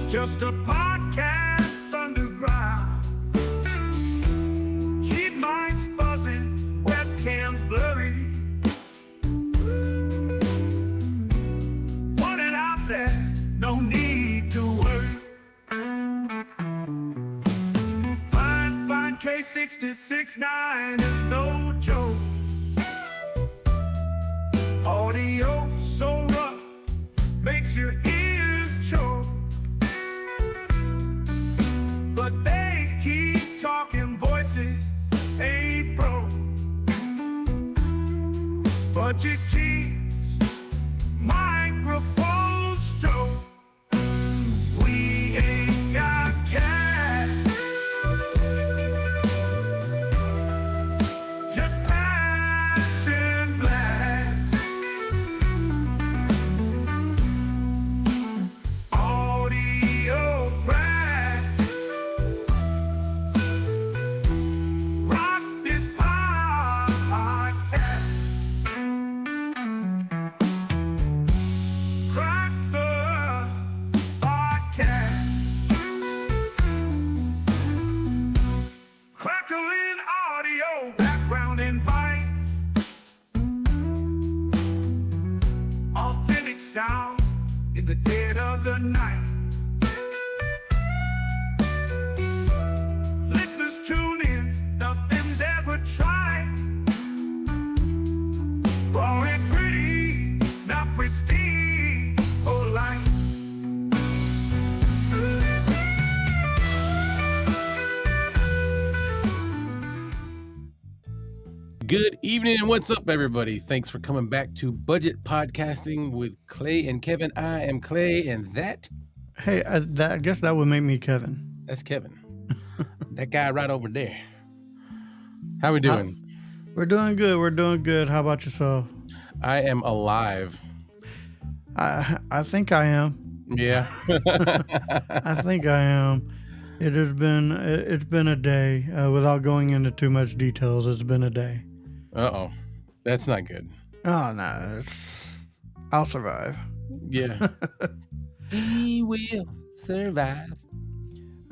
Just a podcast underground. Cheap minds buzzing, webcams blurry. Put it out there, no need to worry. Find K66.9 is no joke. Audio so rough, makes your ears choke. But they keep talking, voices ain't broke. Budget keeps microphones stroke. We ain't got cash, just passion black. Audio crack. Rock this podcast. Crack the podcast. Crackling audio, background invite. Authentic sound in the dead of the night. Listeners tune in, nothing's ever tried. Raw and pretty, not pristine or light. Good evening and what's up, everybody? Thanks for coming back to Budget Podcasting with Clay and Kevin. I am Clay, and Hey, I guess that would make me Kevin. that's Kevin. That guy right over there. How we doing? We're doing good. We're doing good. How about yourself? I am alive. I think I am. Yeah. I think I am. It's been a day. Without going into too much details, it's been a day. Uh-oh. That's not good. Oh no, I'll survive. Yeah. He will survive.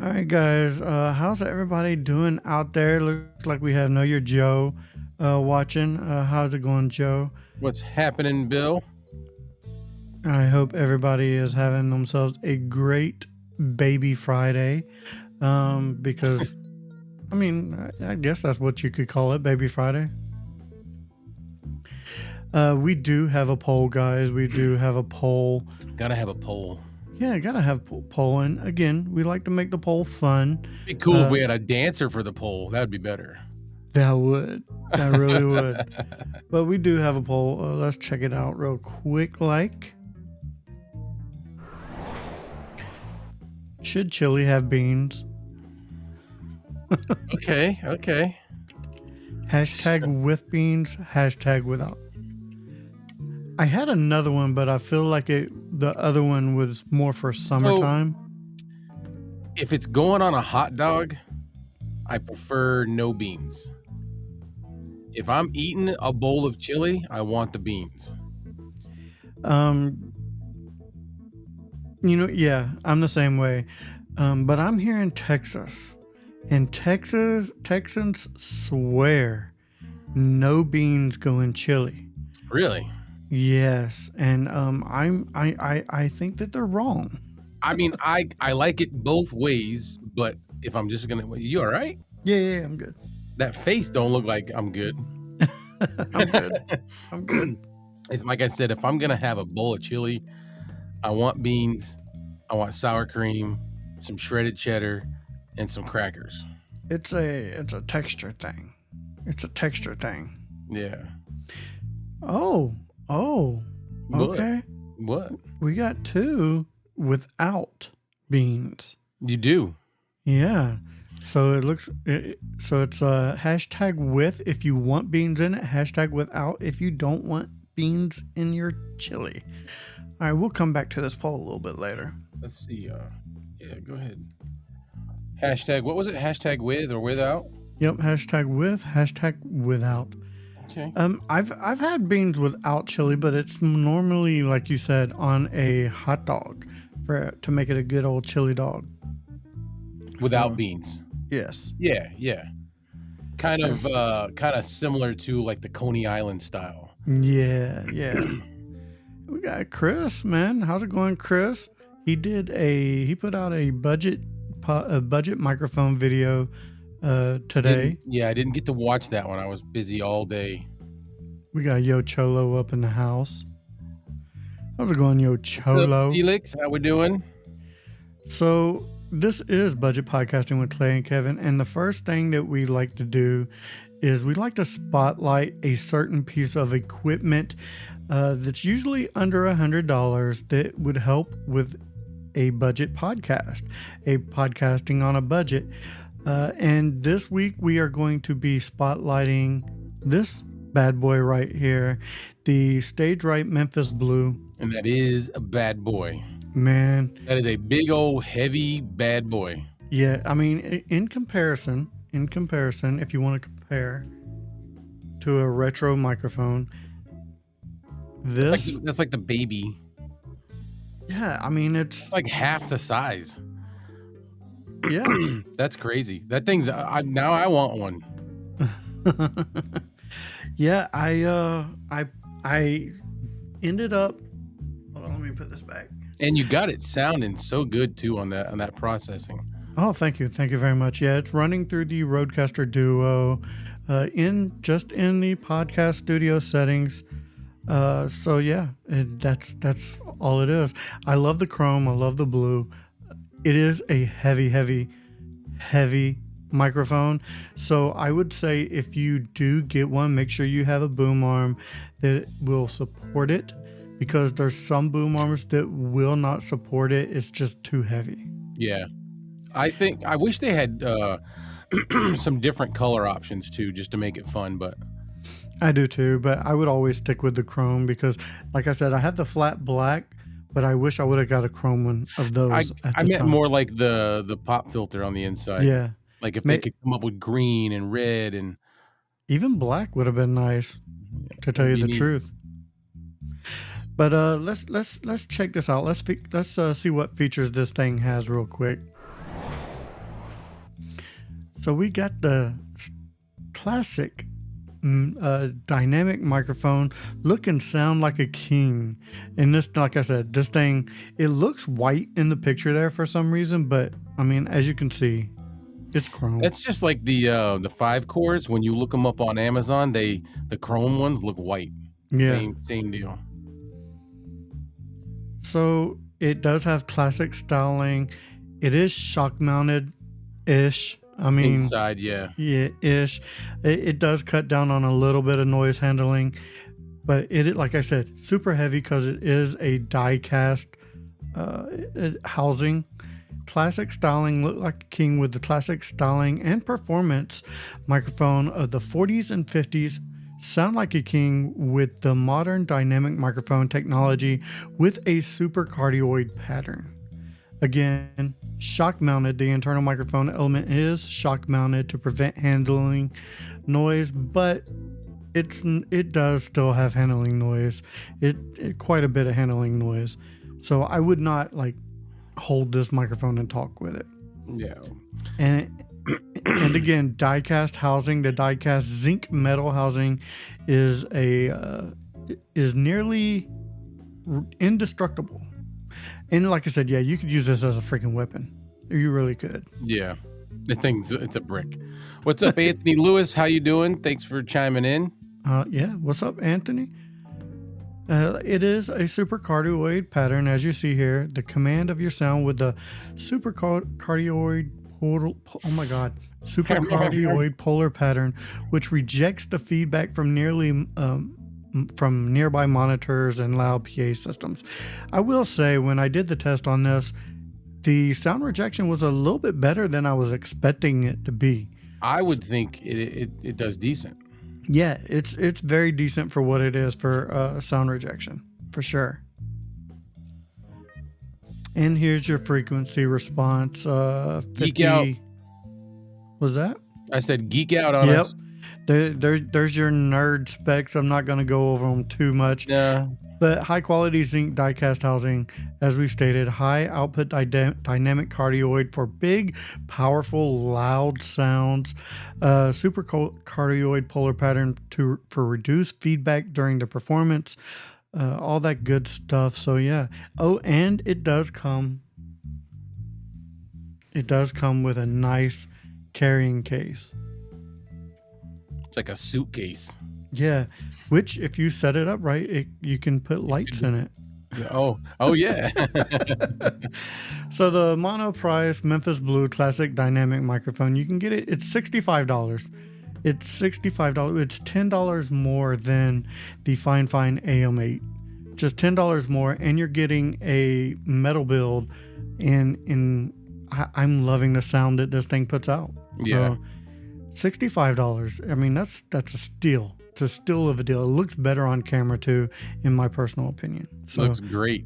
All right, guys. How's everybody doing out there? Looks like we have Know Your Joe watching. How's it going, Joe? What's happening, Bill? I hope everybody is having themselves a great Baby Friday, because I mean, I guess that's what you could call it, Baby Friday. We do have a poll, guys. We do have a poll. Gotta have a poll. Yeah, gotta have poll. And again, we like to make the poll fun. It'd be cool if we had a dancer for the poll. That would be better. That would. That really would. But we do have a poll. Let's check it out real quick. Should chili have beans? Okay. Hashtag with beans, hashtag without. I had another one, but I feel like the other one was more for summertime. If it's going on a hot dog, I prefer no beans. If I'm eating a bowl of chili, I want the beans. Yeah, I'm the same way. But I'm here in Texas. In Texas, Texans swear no beans go in chili. Really? Yes, and I think that they're wrong. I mean, I like it both ways, but if I'm just gonna, you all right? Yeah, I'm good. That face don't look like I'm good. I'm good. I'm good. Like I said, if I'm gonna have a bowl of chili, I want beans, I want sour cream, some shredded cheddar, and some crackers. It's a texture thing. It's a texture thing. Yeah. Oh, okay. What? We got two without beans. You do? Yeah. So it's hashtag with if you want beans in it, hashtag without if you don't want beans in your chili. All right, we'll come back to this poll a little bit later. Let's see. Yeah, go ahead. Hashtag, what was it? Hashtag with or without? Yep, hashtag with, hashtag without. Okay. I've had beans without chili, but it's normally, like you said, on a hot dog. to make it a good old chili dog. Without So, beans. yes. Yeah. Kind of similar to like the Coney Island style. Yeah. We got Chris, man. How's it going, Chris? He put out a budget microphone video today. I didn't get to watch that one. I was busy all day. We got Yo Cholo up in the house. How's it going, Yo What's Cholo? up, Felix? How we doing? So this is Budget Podcasting with Clay and Kevin, and the first thing that we like to do is we like to spotlight a certain piece of equipment that's usually under $100 that would help with a budget podcast, a podcasting on a budget. And this week we are going to be spotlighting this bad boy right here, the Stage Right Memphis Blue. And that is a bad boy. Man, That is a big old heavy bad boy. yeah, I mean, in comparison, if you want to compare to a retro microphone, this, That's like the baby. yeah, I mean, it's, Like half the size. yeah. That's crazy. That thing's. Now I want one. Yeah, I ended up, hold on, let me put this back. And you got it sounding so good too on that processing. Oh, thank you very much. Yeah, it's running through the Rodecaster Duo, in the podcast studio settings. So yeah, that's all it is. I love the chrome. I love the blue. It is a heavy microphone. So I would say if you do get one, make sure you have a boom arm that will support it, because there's some boom arms that will not support it. It's just too heavy. Yeah, I wish they had some different color options too, just to make it fun. But I do too, but I would always stick with the chrome because, like I said, I have the flat black, but I wish I would have got a chrome one of those. I meant more like the pop filter on the inside. Yeah, Like if they could come up with green and red and even black would have been nice, to tell you the truth. But let's check this out. Let's see what features this thing has real quick. So we got the classic dynamic microphone, look and sound like a king. And this, like I said, this thing, it looks white in the picture there for some reason, but I mean, as you can see, it's chrome. That's just like the 5 cores. When you look them up on Amazon, the chrome ones look white. Yeah. Same deal. So it does have classic styling. It is shock mounted ish. I mean, Inside, yeah. Yeah, ish. It does cut down on a little bit of noise handling, but it, like I said, super heavy because it is a die cast housing. Classic styling, look like a king with the classic styling and performance microphone of the 40s and 50s. Sound like a king with the modern dynamic microphone technology with a super cardioid pattern. Again, shock mounted. The internal microphone element is shock mounted to prevent handling noise, but it does still have handling noise. It quite a bit of handling noise. So I would not like hold this microphone and talk with it. Yeah. And again, die-cast housing. The die-cast zinc metal housing is nearly indestructible. And like I said, yeah, you could use this as a freaking weapon. You really could. Yeah. It's a brick. What's up, Anthony Lewis? How you doing? Thanks for chiming in. Yeah. What's up, Anthony? It is a super cardioid pattern, as you see here. The command of your sound with the super cardioid super cardioid polar pattern, which rejects the feedback from nearby monitors and loud PA systems. I will say, when I did the test on this, the sound rejection was a little bit better than I was expecting it to be. I would think it does decent. Yeah, it's very decent for what it is for sound rejection, for sure. And here's your frequency response. 50. Geek out. Was that? I said geek out on us. There's your nerd specs. I'm not going to go over them too much. Yeah. But high quality zinc die cast housing, as we stated, high output dynamic cardioid for big, powerful, loud sounds. Super cardioid polar pattern for reduced feedback during the performance. All that good stuff. So yeah. Oh, and it does come with a nice carrying case. It's like a suitcase. Yeah, which if you set it up right, you can put lights in it. Yeah. Oh yeah. So the Monoprice Memphis Blue Classic Dynamic Microphone, you can get it. It's $65. It's $65. It's $10 more than the Fine AM8. Just $10 more, and you're getting a metal build. And I'm loving the sound that this thing puts out. Yeah. So, $65. I mean, that's a steal. It's a steal of a deal. It looks better on camera too, in my personal opinion. So Looks great.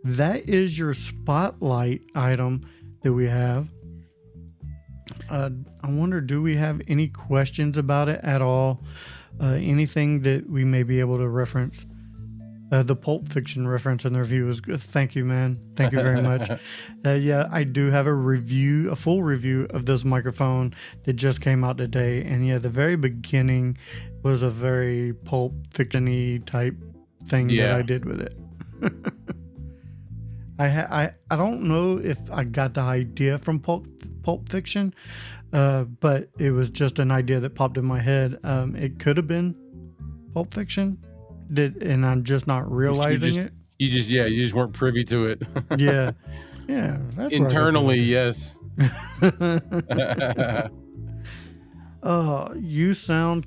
that is your spotlight item that we have. I wonder, do we have any questions about it at all? Anything that we may be able to reference? The Pulp Fiction reference in the review was good. Thank you, man. Thank you very much. Yeah, I do have a full review of this microphone that just came out today. And yeah, the very beginning was a very Pulp Fiction-y type thing that I did with it. I don't know if I got the idea from Pulp Fiction, but it was just an idea that popped in my head. It could have been Pulp Fiction. And I'm just not realizing it. You just weren't privy to it. Yeah. That's internally, yes. I do sound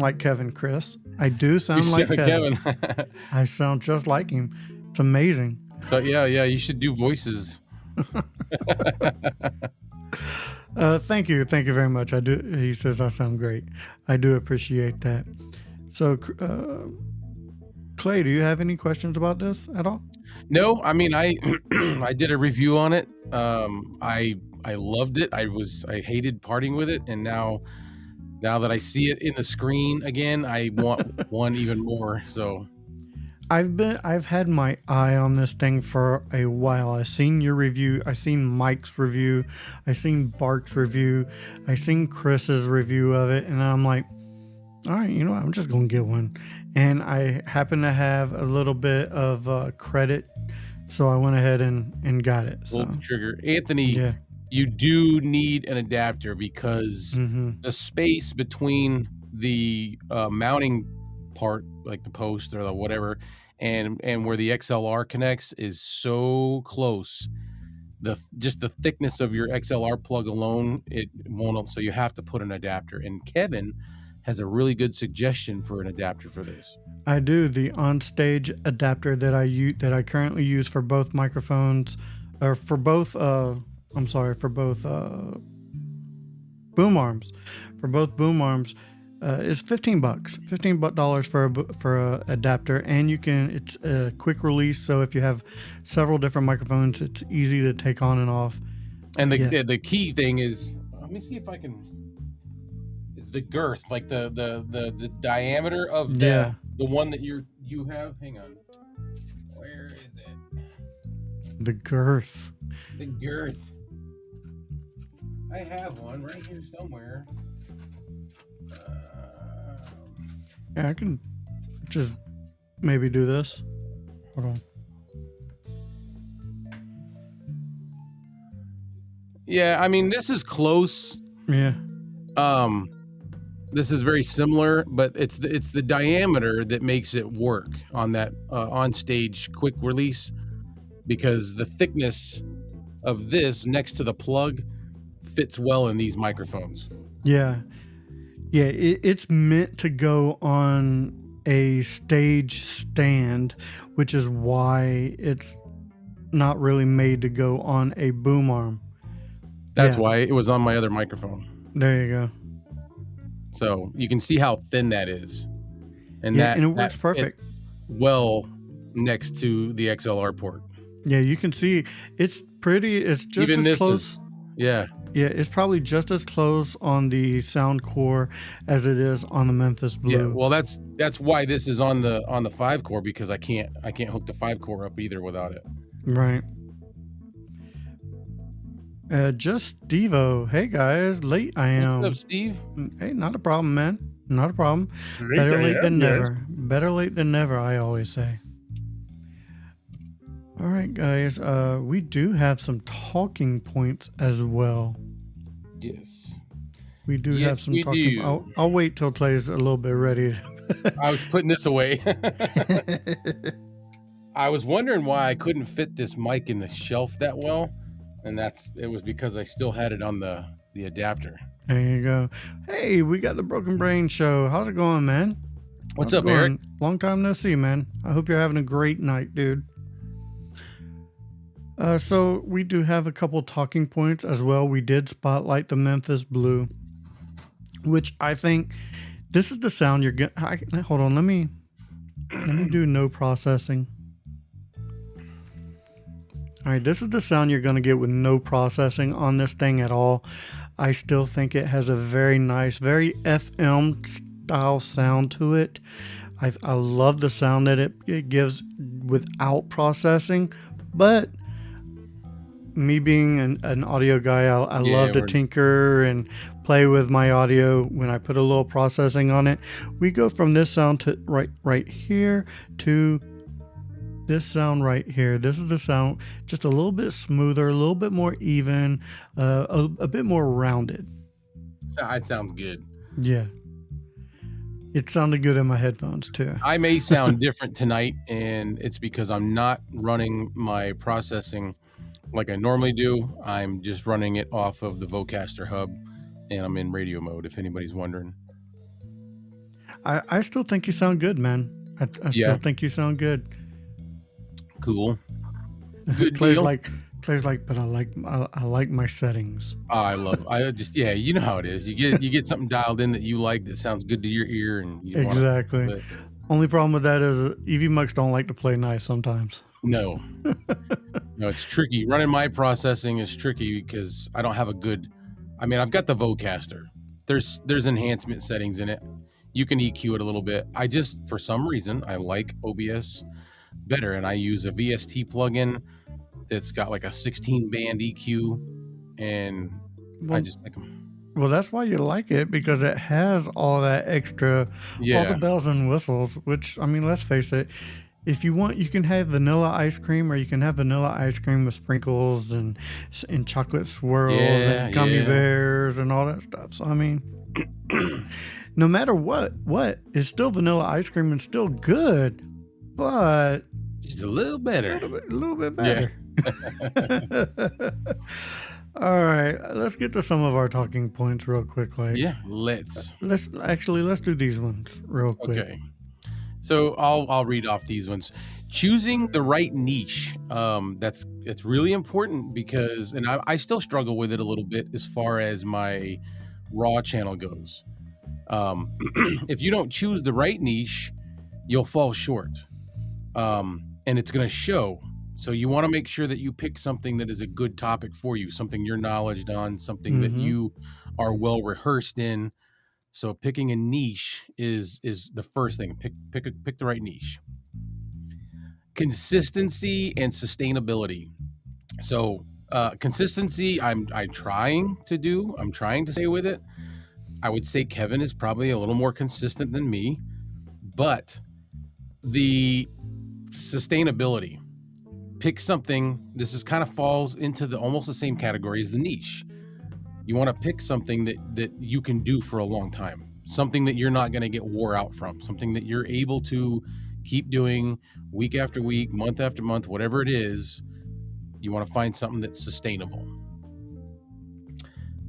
like Kevin, Chris. I do sound like Kevin. I sound just like him. It's amazing. So yeah, you should do voices. Thank you very much. I do. He says I sound great. I do appreciate that. So, Clay, do you have any questions about this at all? No, I mean, I I did a review on it. I loved it. I hated parting with it, and now that I see it in the screen again, I want one even more. So I've had my eye on this thing for a while. I've seen your review. I've seen Mike's review. I've seen Bart's review. I've seen Chris's review of it, and I'm like, all right, I'm just going to get one. And I happen to have a little bit of credit, so I went ahead and got it. So, pull the trigger. Anthony, you do need an adapter because the space between the mounting part, like the post or the whatever, and where the XLR connects is so close. Just the thickness of your XLR plug alone, it won't. So you have to put an adapter. And Kevin has a really good suggestion for an adapter for this. I do. The on-stage adapter that I currently use for both microphones, or for both boom arms. For both boom arms, is $15. $15 for a adapter, and it's a quick release. So if you have several different microphones, it's easy to take on and off. And the key thing is, let me see if I can. The girth, like the diameter of the one that you have. Hang on, where is it? The girth. I have one right here somewhere. I can just maybe do this. Hold on. Yeah, I mean, this is close. Yeah. This is very similar, but it's the diameter that makes it work on that on-stage quick release, because the thickness of this next to the plug fits well in these microphones. Yeah, it's meant to go on a stage stand, which is why it's not really made to go on a boom arm. That's why it was on my other microphone. There you go. So you can see how thin that is, and it works perfect. Well, next to the XLR port. Yeah, you can see it's pretty. It's just even as close. Yeah, Yeah, it's probably just as close on the sound core as it is on the Memphis Blue. Yeah, well, that's why this is on the 5-core, because I can't hook the 5-core up either without it. Right. Just Devo. Hey guys, late I am. What's up, Steve? Hey, not a problem, man. Not a problem. Late Better I late am, than yes. never. Better late than never, I always say. All right, guys. We do have some talking points as well. Yes. We do Yes, have some we talking. do. I'll wait till Clay's a little bit ready. I was putting this away. I was wondering why I couldn't fit this mic in the shelf that well, and it was because I still had it on the adapter. There you go. Hey, we got the Broken Brain Show. How's it going, man? What's How's up, it going? Eric? Long time no see, man. I hope you're having a great night, dude. So we do have a couple talking points as well. We did spotlight the Memphis Blue, which I think this is the sound you're getting. Hold on, let me do no processing. All right, this is the sound you're going to get with no processing on this thing at all. I still think it has a very nice, very FM style sound to it. I love the sound that it gives without processing, but me being an audio guy, I love to tinker and play with my audio. When I put a little processing on it, we go from this sound to right here to this sound right here. This is the sound, just a little bit smoother, a little bit more even, a bit more rounded. It sounds good. Yeah. It sounded good in my headphones too. I may sound different tonight, and it's because I'm not running my processing like I normally do. I'm just running it off of the Vocaster hub, and I'm in radio mode, if anybody's wondering. I still think you sound good, man. I still think you sound good. Cool. Good Clay's deal. Clay's like, but I like my settings. You know how it is. You get something dialed in that you like that sounds good to your ear, and you Exactly. Only problem with that is EV Mucks don't like to play nice sometimes. No, it's tricky. Running my processing is tricky because I don't have a good. I mean, I've got the Vocaster. There's enhancement settings in it. You can EQ it a little bit. I just, for some reason, I like OBS better, and I use a VST plugin that's got like a 16-band EQ, and I just like them. Well, that's why you like it, because it has all that extra, all the bells and whistles, which, I mean, let's face it, if you want, you can have vanilla ice cream, or you can have vanilla ice cream with sprinkles and chocolate swirls and gummy bears and all that stuff. So, I mean, no matter what, it's still vanilla ice cream and still good, but just a little better. A little bit better. Yeah. All right, let's get to some of our talking points real quick. Let's do these ones real quick. Okay. So I'll read off these ones. Choosing the right niche. It's really important because, and I still struggle with it a little bit as far as my raw channel goes. If you don't choose the right niche, you'll fall short. And it's going to show. So you want to make sure that you pick something that is a good topic for you, something you're knowledgeable on, something that you are well rehearsed in. So picking a niche is the first thing. Pick the right niche. Consistency and sustainability. So consistency, I'm trying to stay with it. I would say Kevin is probably a little more consistent than me, but the sustainability. Pick something. This is kind of falls into almost the same category as the niche. You want to pick something that you can do for a long time, something that you're not going to get wore out from, something that you're able to keep doing week after week, month after month, whatever it is. You want to find something that's sustainable.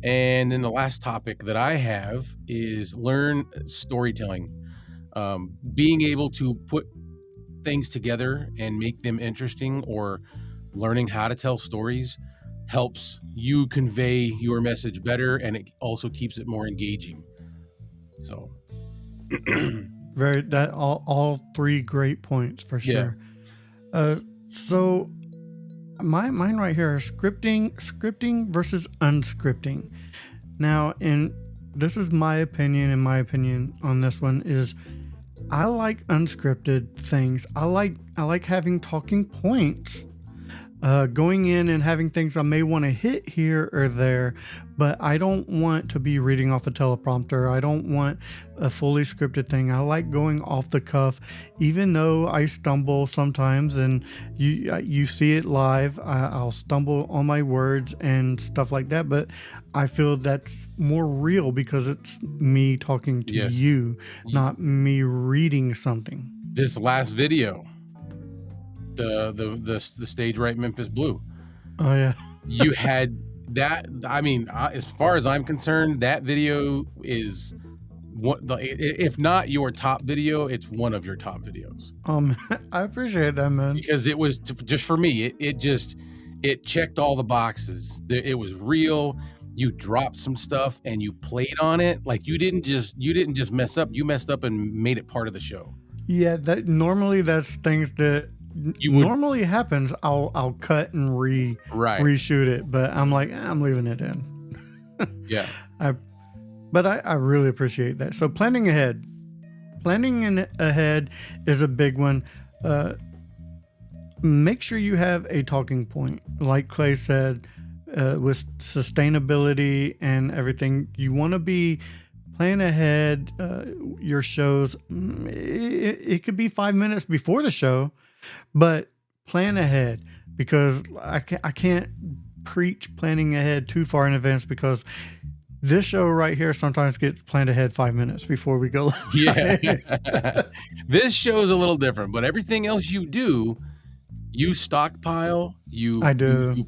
And then the last topic that I have is learn storytelling. Being able to put things together and make them interesting, or learning how to tell stories, helps you convey your message better, and it also keeps it more engaging. So all three great points for sure. So mine right here are scripting versus unscripting. Now, and this is my opinion, and my opinion on this one is I like unscripted things. I like having talking points, going in and having things I may want to hit here or there, but I don't want to be reading off a teleprompter. I don't want a fully scripted thing. I like going off the cuff, even though I stumble sometimes, and you see it live. I'll stumble on my words and stuff like that, but I feel that's more real because it's me talking to you, not me reading something. This last video, the Stage Right Memphis Blue. Oh yeah. You had that. I mean, as far as I'm concerned, that video is if not your top video, it's one of your top videos. I appreciate that, man. Because it was just for me. It checked all the boxes. It was real. You dropped some stuff and you played on it. Like you didn't just mess up. You messed up and made it part of the show. Yeah, that's things that normally happens. I'll cut and reshoot it, but I'm like, I'm leaving it in. Yeah. But I really appreciate that. So planning ahead is a big one. Make sure you have a talking point. Like Clay said, with sustainability and everything, you want to be plan ahead. Your shows, it could be 5 minutes before the show, but plan ahead, because I can't preach planning ahead too far in advance, because this show right here sometimes gets planned ahead 5 minutes before we go live. Yeah. This show is a little different, but everything else you do, you stockpile, you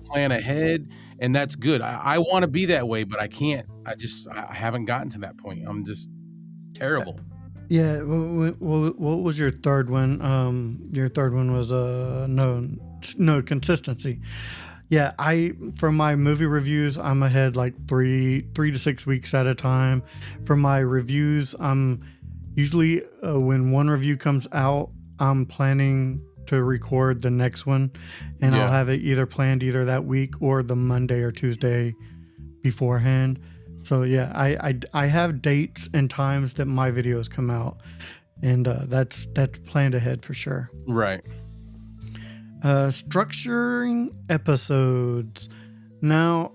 plan ahead, and that's good. I want to be that way, but I can't. I haven't gotten to that point. I'm just terrible. Yeah. What was your third one? Your third one was no consistency. Yeah, for my movie reviews, I'm ahead like 3 to 6 weeks at a time. For my reviews, I'm usually when one review comes out, I'm planning to record the next one, and I'll have it either planned either that week or the Monday or Tuesday beforehand. So yeah, I have dates and times that my videos come out, and that's planned ahead for sure. Right. Structuring episodes. Now,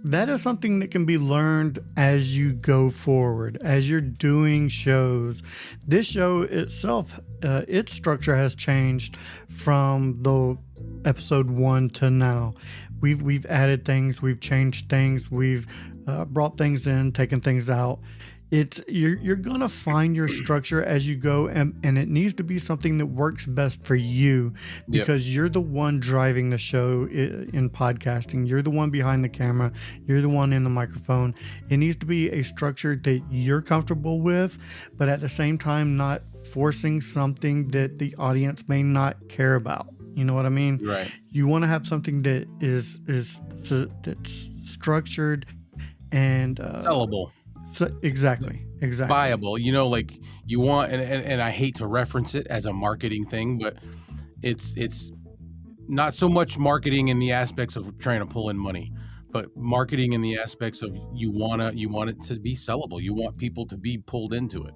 that is something that can be learned as you go forward, as you're doing shows. This show itself, its structure has changed from the episode 1 to now. We've added things, we've changed things, we've brought things in, taken things out. You're gonna find your structure as you go, and it needs to be something that works best for you, because you're the one driving the show in podcasting. You're the one behind the camera. You're the one in the microphone. It needs to be a structure that you're comfortable with, but at the same time not forcing something that the audience may not care about. You know what I mean? Right. You want to have something that that's structured and sellable. So, exactly. Viable. You know, like you want, and I hate to reference it as a marketing thing, but it's not so much marketing in the aspects of trying to pull in money, but marketing in the aspects of you want it to be sellable. You want people to be pulled into it.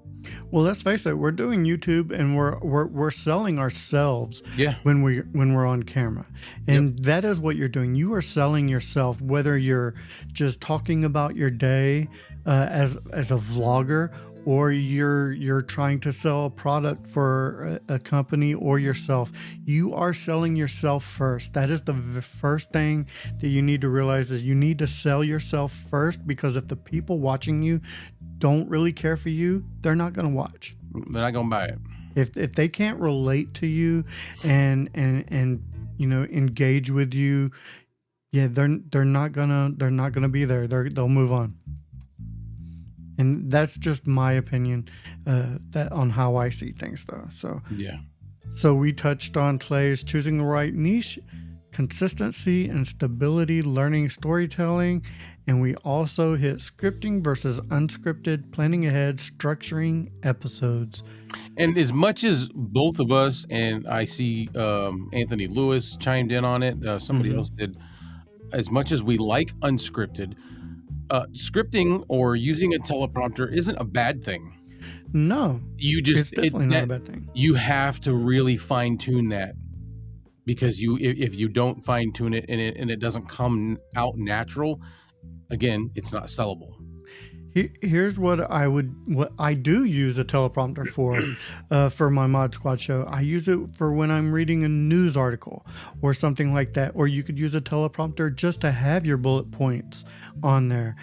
Well, let's face it, we're doing YouTube, and we're selling ourselves when we're on camera. And that is what you're doing. You are selling yourself, whether you're just talking about your day as a vlogger, or you're trying to sell a product for a company or yourself. You are selling yourself first. That is the first thing that you need to realize, is you need to sell yourself first, because if the people watching you don't really care for you, they're not going to watch. They're not going to buy it. If they can't relate to you and you know, engage with you, they're not gonna be there. They'll move on. And that's just my opinion that on how I see things, though. So we touched on Clay's choosing the right niche, consistency and stability, learning storytelling, and we also hit scripting versus unscripted, planning ahead, structuring episodes. And as much as both of us, and I see Anthony Lewis chimed in on it, somebody else did, as much as we like unscripted, scripting or using a teleprompter isn't a bad thing. No, You just it's definitely not a bad thing. You have to really fine tune that, because if you don't fine tune it and it doesn't come out natural, again, it's not sellable. Here's what I do use a teleprompter for my Mod Squad show. I use it for when I'm reading a news article or something like that. Or you could use a teleprompter just to have your bullet points on there.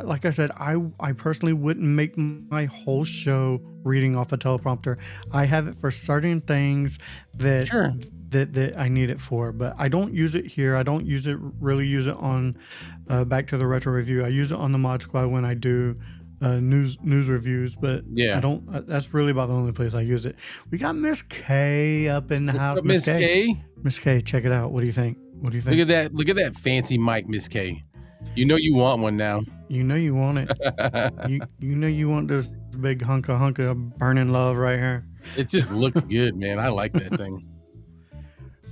Like I said, I personally wouldn't make my whole show reading off a teleprompter. I have it for certain things that that I need it for, but I don't use it here. I don't really use it on Back to the Retro Review. I use it on the Mod Squad when I do news reviews, but I don't. That's really about the only place I use it. We got Miss K up in the house. Miss K? Miss K, check it out. What do you think? What do you think? Look at that fancy mic, Miss K. You know you want one now. You know you want it. you know you want this big hunk of burning love right here. It just looks good, man. I like that thing.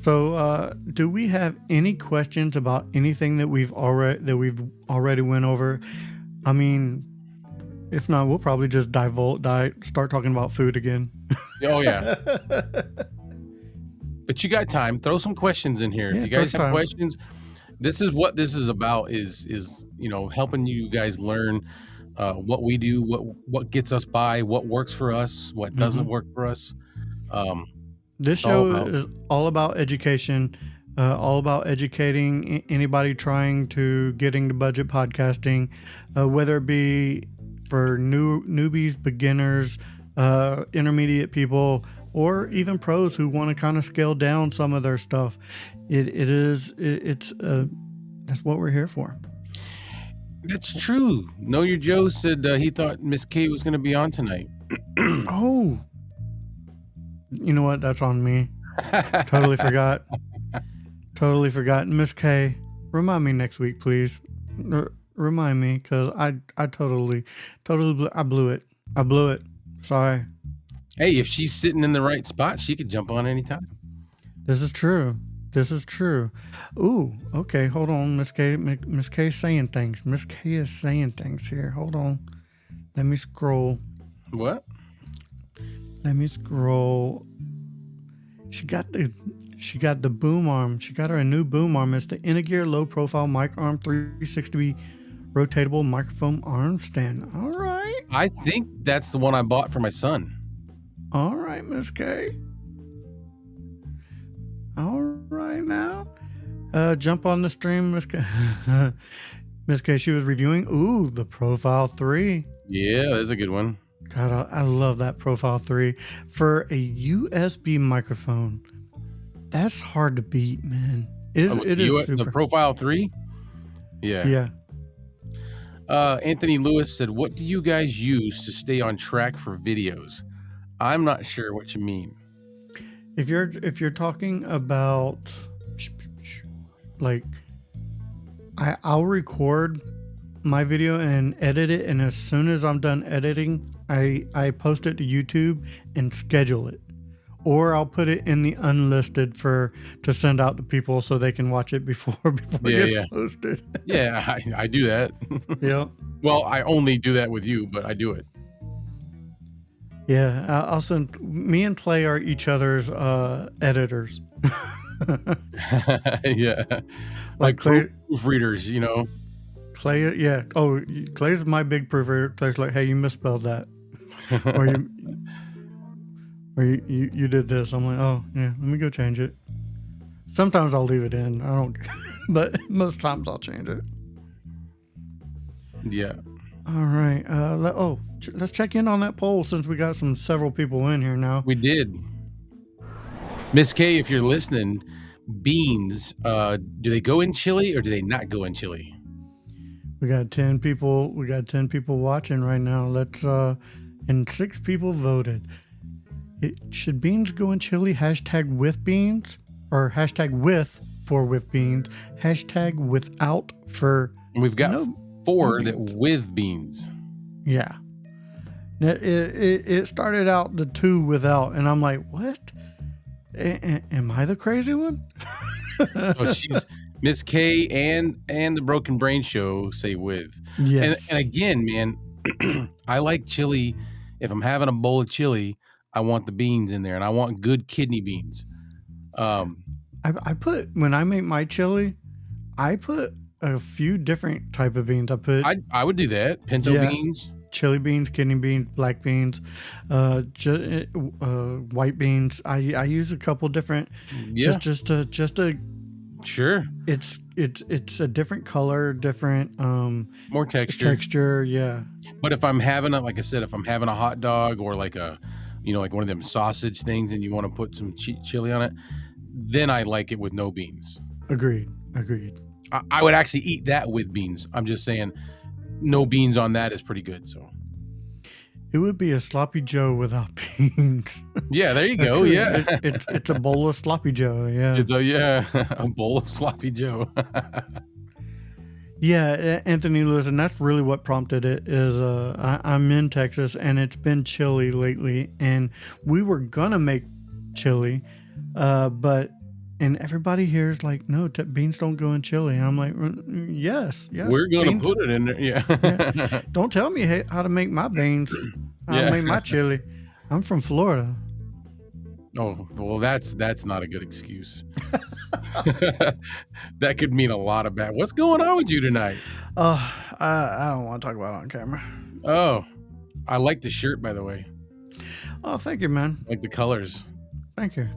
So, do we have any questions about anything that we've already went over? I mean, if not, we'll probably just start talking about food again. Oh yeah. But you got time. Throw some questions in here. If you guys have questions, this is what this is about. Is helping you guys learn what we do, what gets us by, what works for us, what doesn't work for us. This show is all about education, all about educating anybody trying to get into budget podcasting, whether it be for newbies, beginners, intermediate people, or even pros who want to kind of scale down some of their stuff. That's what we're here for. That's true. Know Your Joe said he thought Miss K was going to be on tonight. Oh. You know what? That's on me. Totally forgot. Totally forgot. Miss K, remind me next week, please. Remind me, because I totally blew it. I blew it. Sorry. Hey, if she's sitting in the right spot, she could jump on anytime. This is true. Ooh, okay. Hold on, Miss K. Miss K is saying things. Miss K is saying things here. Hold on. Let me scroll. What? Let me scroll. She got the boom arm. She got her a new boom arm. It's the Integear low profile mic arm 360 rotatable microphone arm stand. All right. I think that's the one I bought for my son. All right, Miss K. All right now. Jump on the stream, Miss K. Miss K, she was reviewing. Ooh, the Profile 3. Yeah, that's a good one. God, I love that Profile 3 for a USB microphone. That's hard to beat, man. It is super. The Profile 3? Yeah. Yeah. Anthony Lewis said, "What do you guys use to stay on track for videos?" I'm not sure what you mean. If you're talking about like I'll record my video and edit it, and as soon as I'm done editing, I post it to YouTube and schedule it, or I'll put it in the unlisted to send out to people so they can watch it before it gets posted. Yeah, I do that. Yeah. Well, I only do that with you, but I do it. Yeah, I'll send. Me and Clay are each other's editors. Yeah, like Clay, proofreaders, you know. Clay, yeah. Oh, Clay's my big proofreader. Clay's like, hey, you misspelled that, or you did this. I'm like, oh yeah, let me go change it. Sometimes I'll leave it in. I don't, but most times I'll change it. Yeah. All right. Let's check in on that poll since we got several people in here now. We did. Miss K, if you're listening, beans, do they go in chili or do they not go in chili? We got 10 people. We got 10 people watching right now. And 6 people voted. Should beans go in chili? Hashtag with beans, or hashtag with beans. Hashtag without for. And we've got 4 that with beans. Yeah. It started out the 2 without, and I'm like, what? Am I the crazy one? So she's Miss K and the Broken Brain Show say with. Yes. And again, man, I like chili. If I'm having a bowl of chili, I want the beans in there, and I want good kidney beans. I put, when I make my chili, I put a few different type of beans. I would do that. Pinto beans, chili beans, kidney beans, black beans, white beans. I use a couple different. Yeah. Just to. Sure. It's a different color, different more texture. Yeah. But if I'm having like I said, if I'm having a hot dog or like a, like one of them sausage things, and you want to put some chili on it, then I like it with no beans. Agreed. I would actually eat that with beans. I'm just saying, no beans on that is pretty good. So it would be a sloppy Joe without beans. Yeah, there you go. True. Yeah, it's a bowl of sloppy Joe. Yeah, it's a bowl of sloppy Joe. Yeah, Anthony Lewis, and that's really what prompted it. Is I'm in Texas, and it's been chilly lately, and we were gonna make chili, but everybody here is like, no, beans don't go in chili. And I'm like, yes, we're gonna put it in there. Yeah. Don't tell me how to make my beans. I'll make my chili. I'm from Florida. Oh, well, that's not a good excuse. That could mean a lot of bad. What's going on with you tonight? I don't want to talk about it on camera. Oh, I like the shirt, by the way. Oh, thank you, man. I like the colors. Thank you.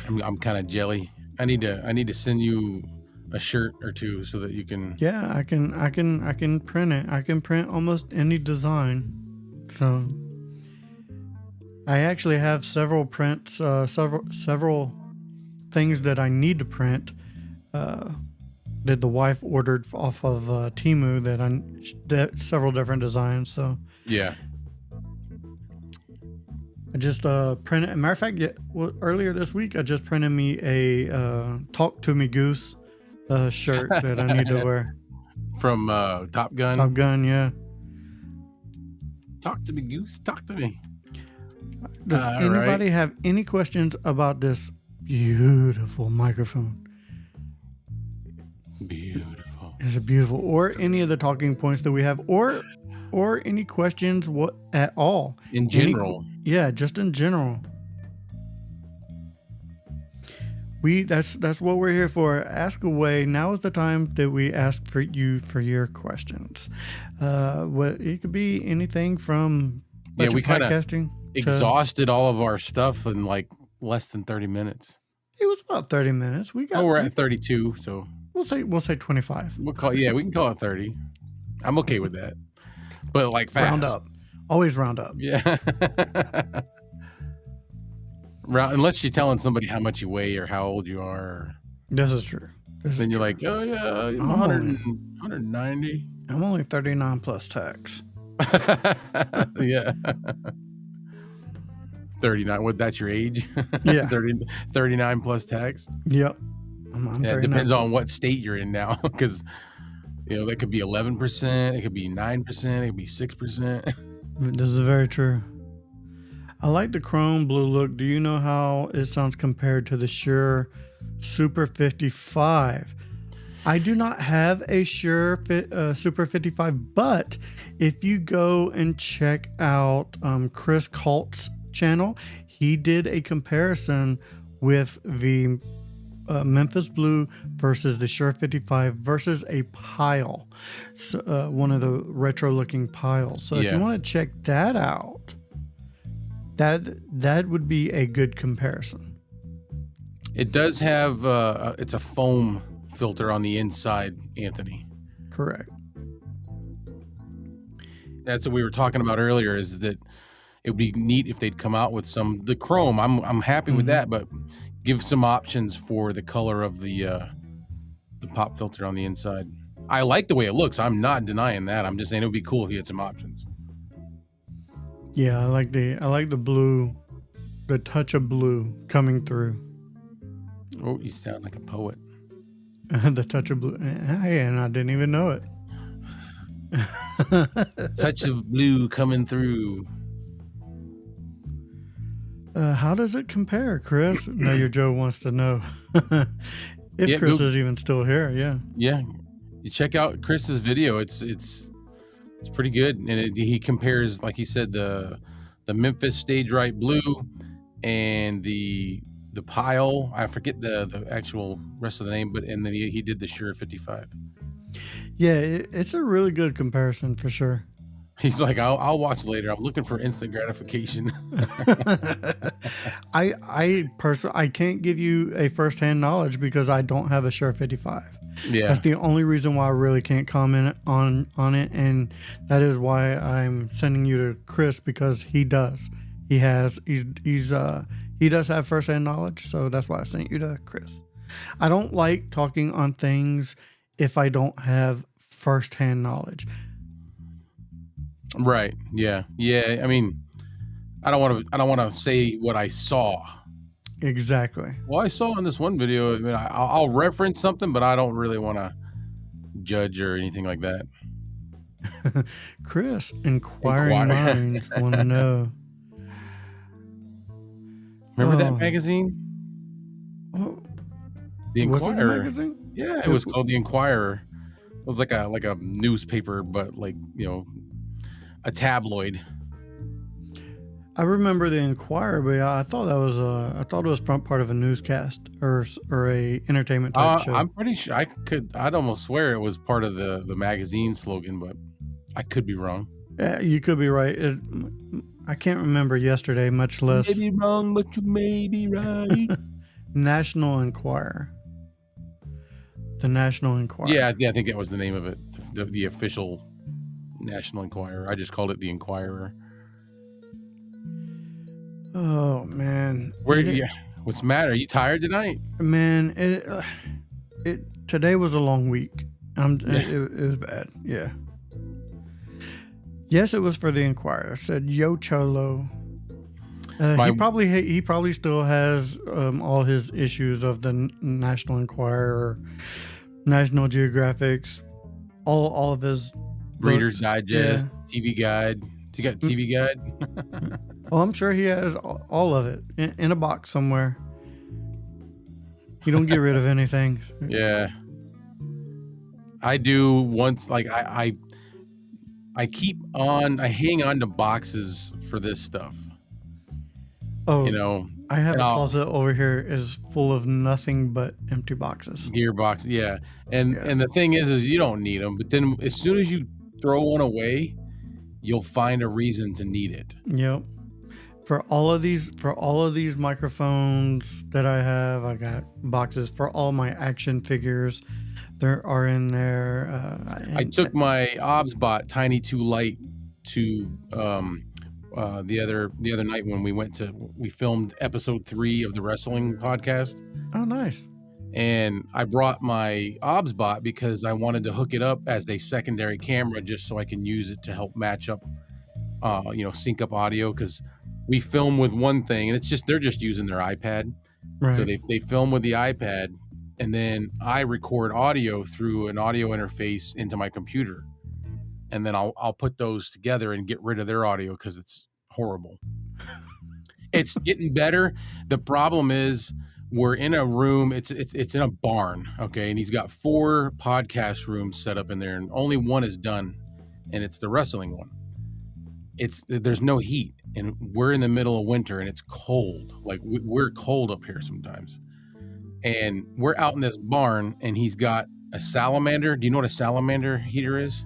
I'm kind of jelly. I need to send you a shirt or two so that you can. Yeah, I can print it. I can print almost any design. So I actually have several prints, several things that I need to print. That the wife ordered off of Temu that several different designs. So yeah. I just printed. As a matter of fact, earlier this week, I just printed me a "Talk to Me Goose" shirt that I need to wear. From Top Gun. Top Gun, yeah. Talk to me, Goose. Talk to me. Does anybody have any questions about this beautiful microphone? Beautiful. It's a beautiful, or any of the talking points that we have, or any questions at all in general. Just in general. That's what we're here for. Ask away. Now is the time that we ask for your questions. It could be anything from we kind of podcasting. Exhausted all of our stuff in like less than 30 minutes. It was about 30 minutes. We're at 32, so we'll say 25. We can call it 30. I'm okay with that. But like fast. Round up. Always round up. Yeah. Unless you're telling somebody how much you weigh or how old you are. This is true. Then you're like, oh yeah, I'm 190. I'm only 39 plus tax. Yeah. 39. That's your age? Yeah. 39 plus tax? Yep. I'm it depends on what state you're in now, because that could be 11%, it could be 9%, it could be 6%. This is very true. I like the chrome blue look. Do you know how it sounds compared to the Shure Super 55? I do not have a Shure Super 55, but if you go and check out Chris Kalt's channel, he did a comparison with the Memphis Blue versus the Shure 55 versus a pile, one of the retro looking piles. So if you want to check that out, that would be a good comparison. It does have it's a foam filter on the inside, Anthony. Correct. That's what we were talking about earlier, is that it would be neat if they'd come out with the chrome. I'm happy with that, but give some options for the color of the pop filter on the inside. I like the way it looks. I'm not denying that. I'm just saying it would be cool if you had some options. Yeah, I like the blue, the touch of blue coming through. Oh, you sound like a poet. The touch of blue. Hey, and I didn't even know it. Touch of blue coming through. How does it compare, Chris? Now your Joe wants to know. If Yeah, Chris is even still here, yeah. Yeah, you check out Chris's video. It's pretty good, and he compares, like he said, the Memphis Stage Right Blue and the Pile. I forget the actual rest of the name, but and then he did the Shure 55. Yeah, it's a really good comparison for sure. He's like, I'll watch later. I'm looking for instant gratification. I personally, I can't give you a firsthand knowledge because I don't have a Shure 55. Yeah, That's the only reason why I really can't comment on it, and that is why I'm sending you to Chris, because he does. He does have firsthand knowledge, so that's why I sent you to Chris. I don't like talking on things if I don't have firsthand knowledge. right. Yeah. I mean, I don't want to say what I saw. Exactly. Well, I saw in this one video. I mean, I'll reference something, but I don't really want to judge or anything like that. Chris, inquiring minds want to know. Remember that magazine? Oh, The was it a Inquirer. magazine? Yeah, it was called The Inquirer. It was like a newspaper, but like, a tabloid. I remember the Inquirer, but I thought it was front part of a newscast or a entertainment type show. I'm pretty sure I'd almost swear it was part of the magazine slogan, but I could be wrong. Yeah, you could be right. I can't remember yesterday, much less. You may be wrong, but you may be right. National Enquirer. The National Enquirer. Yeah, I think that was the name of it. The official National Enquirer. I just called it the Inquirer. Oh man. What's the matter? Are you tired tonight? Man, today was a long week. It was bad. Yeah. Yes, it was for the Inquirer. It said Yo Cholo. He probably still has all his issues of the National Enquirer, National Geographics, all of his Reader's books. Digest, Yeah. TV Guide. You got TV Guide? Well, I'm sure he has all of it in a box somewhere. You don't get rid of anything. Yeah. I do once, like I hang on to boxes for this stuff. Oh, I have a closet over here is full of nothing but empty boxes. Gearbox, yeah. And the thing is you don't need them, but then as soon as you throw one away, you'll find a reason to need it. Yep. For all of these microphones that I have, I got boxes for all my action figures. There are in there. I took my OBSBot Tiny 2 Light to the other night when we filmed episode 3 of the wrestling podcast. Oh, nice. And I brought my OBSBot because I wanted to hook it up as a secondary camera just so I can use it to help match up, sync up audio, because we film with one thing and they're just using their iPad. Right. So they film with the iPad, and then I record audio through an audio interface into my computer. And then I'll put those together and get rid of their audio because it's horrible. It's getting better. The problem is we're in a room. It's in a barn, okay? And he's got 4 podcast rooms set up in there, and only one is done, and it's the wrestling one. There's no heat, and we're in the middle of winter, and it's cold. Like we're cold up here sometimes. And we're out in this barn, and he's got a salamander. Do you know what a salamander heater is?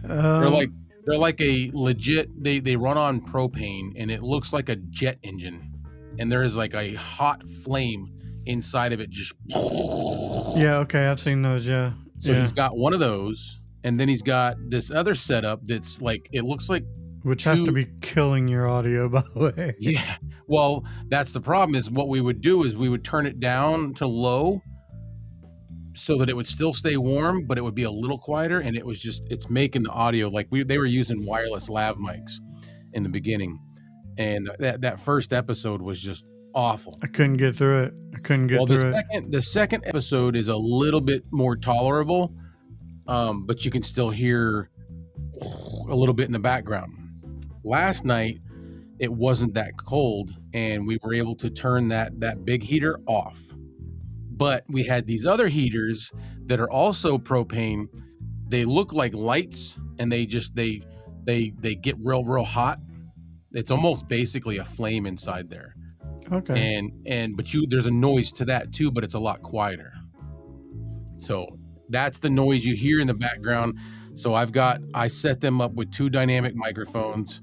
They're like a legit. They run on propane, and it looks like a jet engine, and there is like a hot flame inside of it. Just yeah, okay, I've seen those. Yeah. So he's got one of those, and then he's got this other setup that's like it looks like. Which has to be killing your audio, by the way. Yeah. Well, that's the problem. Is what we would do is we would turn it down to low, so that it would still stay warm, but it would be a little quieter, and it's making the audio like they were using wireless lav mics in the beginning, and that first episode was just awful. I couldn't get through it. The second episode is a little bit more tolerable, but you can still hear a little bit in the background. Last night, it wasn't that cold, and we were able to turn that big heater off. But we had these other heaters that are also propane. They look like lights, and they get real hot. It's almost basically a flame inside there. Okay. But there's a noise to that too, but it's a lot quieter. So that's the noise you hear in the background. So I set them up with 2 dynamic microphones.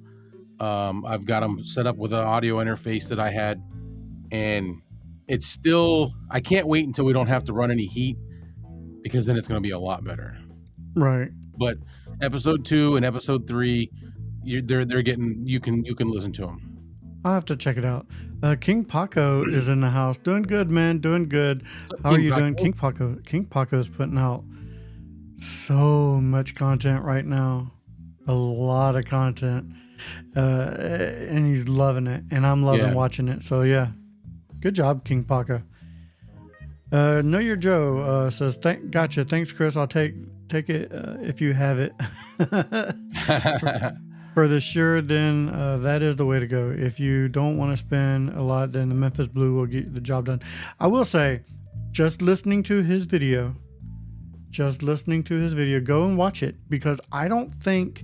I've got them set up with an audio interface that I had, and it's still, I can't wait until we don't have to run any heat, because then it's going to be a lot better. Right. But episode 2 and episode 3, they're getting, you can listen to them. I'll have to check it out. King Paco is in the house. Doing good, man. Doing good. How are you doing? King Paco is putting out so much content right now. A lot of content. And he's loving it. And I'm loving watching it. So, yeah. Good job, King Paco. Know Your Joe says, gotcha. Thanks, Chris. I'll take it if you have it. For the sure, then that is the way to go. If you don't want to spend a lot, then the Memphis Blue will get the job done. I will say, just listening to his video, go and watch it, because I don't think,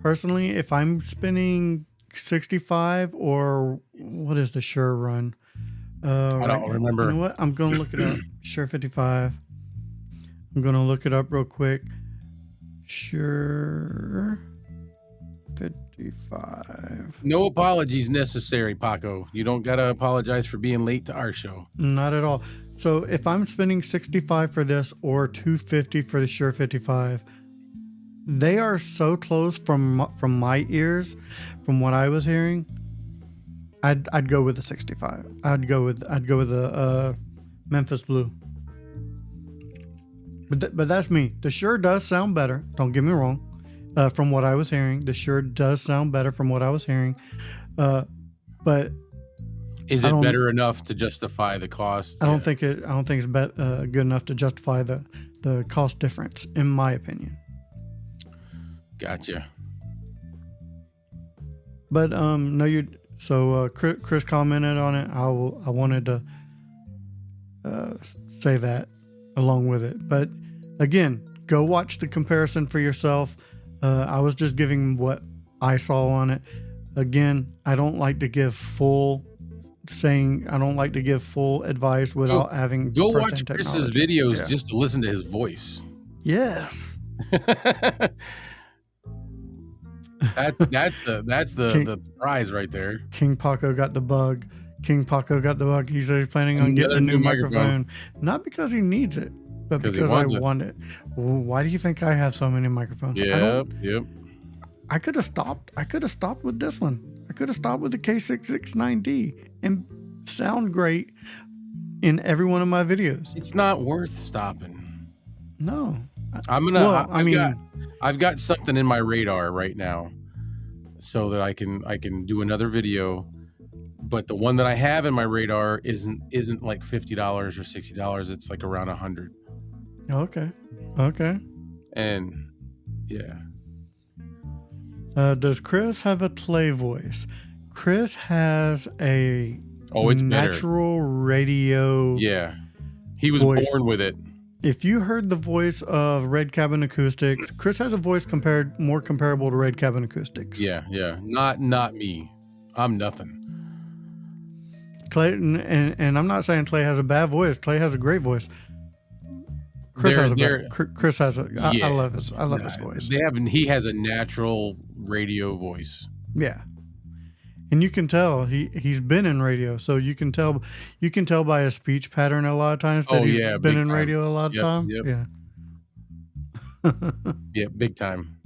personally, if I'm spending 65 or what is the Sure run? I don't remember. You know what? I'm going to look it up. Sure 55. I'm going to look it up real quick. Sure 55. No apologies necessary, Paco. You don't got to apologize for being late to our show. Not at all. So if I'm spending 65 for this or 250 for the Sure 55, they are so close from my ears, from what I was hearing. I'd go with the 65. I'd go with the Memphis Blue. But that's me. The Sure does sound better. Don't get me wrong. From what I was hearing, the Sure does sound better from what I was hearing. But is it better enough to justify the cost? I don't think it's good enough to justify the cost difference, in my opinion. Gotcha. But Chris commented on it. I wanted to say that along with it. But again, go watch the comparison for yourself. I was just giving what I saw on it. Again, I don't like to give full advice without having go watch Chris's videos just to listen to his voice. Yes. That's the prize right there. King Paco got the bug. He said he's planning on getting a new microphone. Not because he needs it, but because I want it. Why do you think I have so many microphones? Yep. I could have stopped. With this one. I could have stopped with the K669D and sound great in every one of my videos. It's not worth stopping. No. I've got something in my radar right now, so that I can do another video. But the one that I have in my radar isn't like $50 or $60. It's like around $100. Okay. And yeah. Does Chris have a Clay voice? Chris has a natural better. Radio. Yeah. He was born with it. If you heard the voice of Red Cabin Acoustics, Chris has a voice more comparable to Red Cabin Acoustics. Yeah. Not me. I'm nothing. Clay, and I'm not saying Clay has a bad voice. Clay has a great voice. Chris has a. I love his voice. He has a natural radio voice. Yeah, and you can tell he's been in radio, so you can tell by his speech pattern a lot of times that he's been in radio a lot of time. Yep. Yeah. Yeah, big time.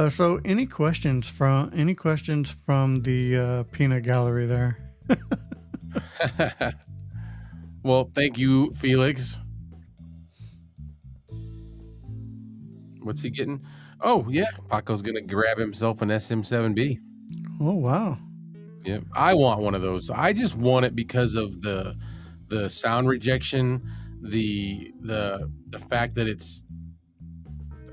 So any questions from the peanut gallery there? Well, thank you, Felix. What's he getting? Oh yeah, Paco's gonna grab himself an SM7B. Oh wow. Yeah, I want one of those. I just want it because of the sound rejection. the fact that it's,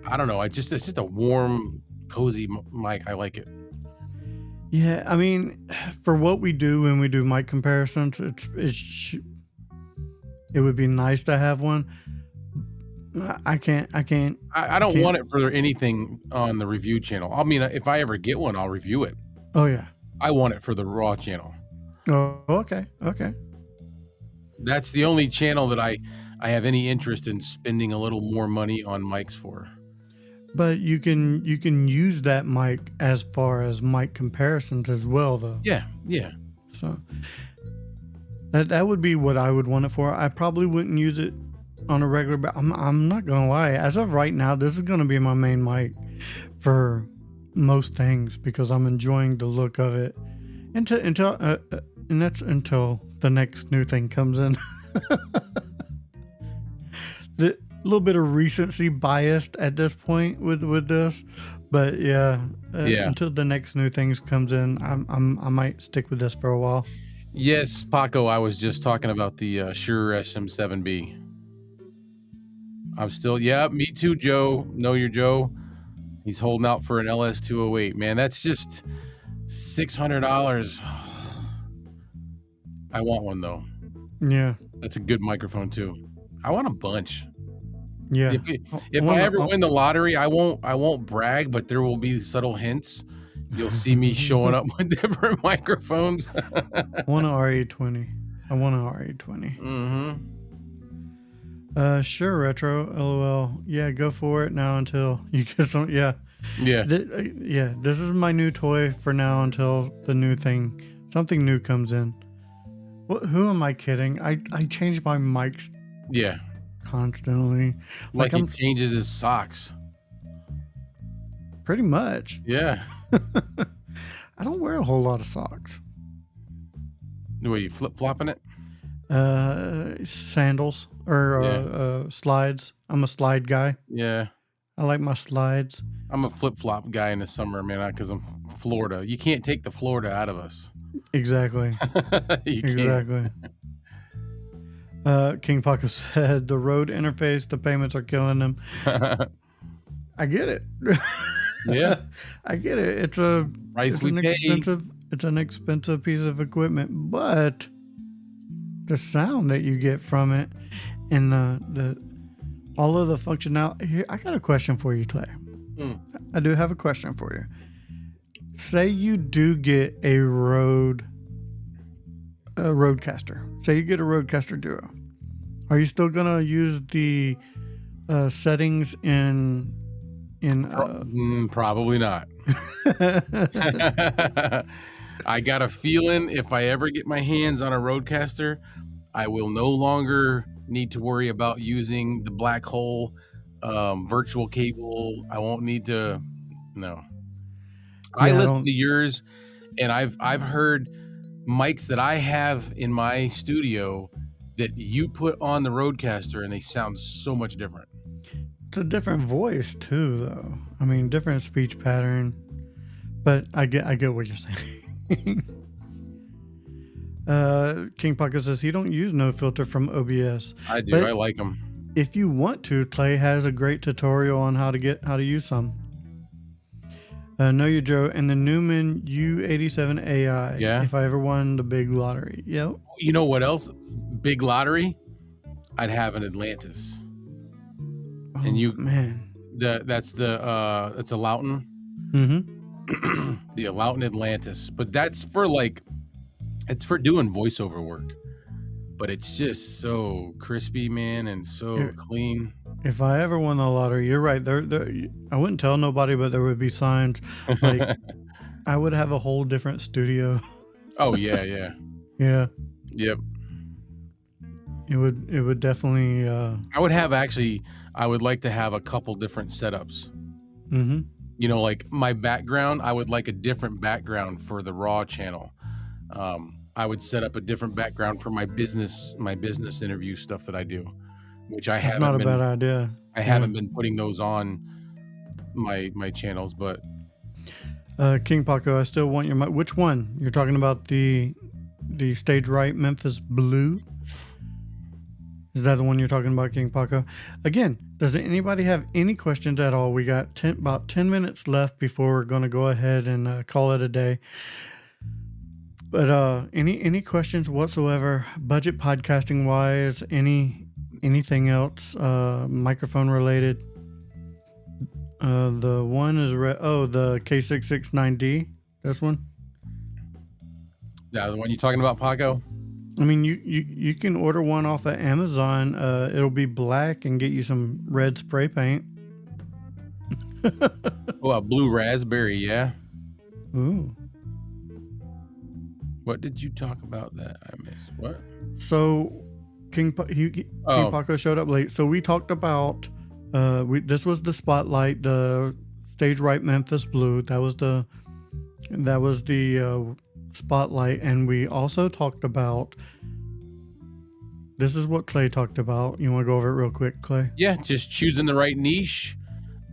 I don't know, it's just a warm, cozy mic. I like it. Yeah, I mean, for what we do when we do mic comparisons, it would be nice to have one. I don't want it for anything on the review channel. I mean, if I ever get one, I'll review it. Oh yeah. I want it for the Raw channel. Oh, okay. That's the only channel that I have any interest in spending a little more money on mics for. But you can use that mic as far as mic comparisons as well, though. Yeah. So that would be what I would want it for. I probably wouldn't use it on a regular, but I'm not gonna lie. As of right now, this is gonna be my main mic for most things because I'm enjoying the look of it. And that's until the next new thing comes in. The little bit of recency biased at this point with this, but yeah. Until the next new things comes in, I might stick with this for a while. Yes, Paco, I was just talking about the Shure SM7B. I'm still, me too, Joe. Know your Joe. He's holding out for an LS208. Man, that's just $600. I want one though. Yeah, that's a good microphone too. I want a bunch. Yeah. If I ever win the lottery, I won't brag, but there will be subtle hints. You'll see me showing up with different microphones. I want an RA20. Mm-hmm. Sure, retro. LOL. Yeah, go for it now until you get some. Yeah. This is my new toy for now until the new thing, something new comes in. Who am I kidding? I change my mics. Yeah. Constantly. Like he changes his socks. Pretty much. Yeah. I don't wear a whole lot of socks. Were you flip-flopping it? Sandals or slides. I'm a slide guy. Yeah. I like my slides. I'm a flip-flop guy in the summer, man, because I'm Florida. You can't take the Florida out of us. Exactly. Exactly. King Paco said the road interface, the payments are killing them. I get it. Yeah. I get it. It's an expensive piece of equipment, but the sound that you get from it and the all of the functionality. Here, I got a question for you, Clay. I do have a question for you. Say you do get a Rodecaster. Say you get a Rodecaster Duo. Are you still gonna use the settings in probably not. I got a feeling if I ever get my hands on a Rodecaster, I will no longer need to worry about using the black hole virtual cable. I won't need to. No. I listen to yours, and I've heard mics that I have in my studio that you put on the Rodecaster, and they sound so much different. It's a different voice too, though. I mean, different speech pattern. But I get what you're saying. King Pocket says he don't use no filter from OBS. I do. I like them. If you want to, Clay has a great tutorial on how to use some. Know Your Joe and the Newman U87 AI. Yeah. If I ever won the big lottery. Yep. You know what else? Big lottery? I'd have an Atlantis. Oh, and you, man. That's a Loughton. Mm-hmm. The Loughton Atlantis. But that's it's for doing voiceover work. But it's just so crispy, man, and so clean. If I ever won the lottery, you're right. There, I wouldn't tell nobody, but there would be signs. Like I would have a whole different studio. Oh yeah. Yeah. Yep. It would definitely. I would like to have a couple different setups. Mm-hmm. You know, like my background, I would like a different background for the Raw channel. I would set up a different background for my business interview stuff that I do, which I haven't. That's not a bad idea. I haven't been putting those on my channels, but King Paco, I still want your mic. Which one? You're talking about the Stage Right Memphis Blue? Is that the one you're talking about, King Paco? Again, does anybody have any questions at all? We got about 10 minutes left before we're going to go ahead and call it a day. But any questions whatsoever, budget podcasting wise, anything else, microphone related? The one is the K669D. This one. Yeah, the one you're talking about, Paco. I mean, you can order one off of Amazon. It'll be black and get you some red spray paint. Oh, a blue raspberry, yeah. Ooh. What did you talk about that I missed? What? So King Paco showed up late. So we talked about this was the spotlight, the Stage Right Memphis Blue. That was the spotlight, and we also talked about. This is what Clay talked about. You want to go over it real quick, Clay? Yeah, just choosing the right niche,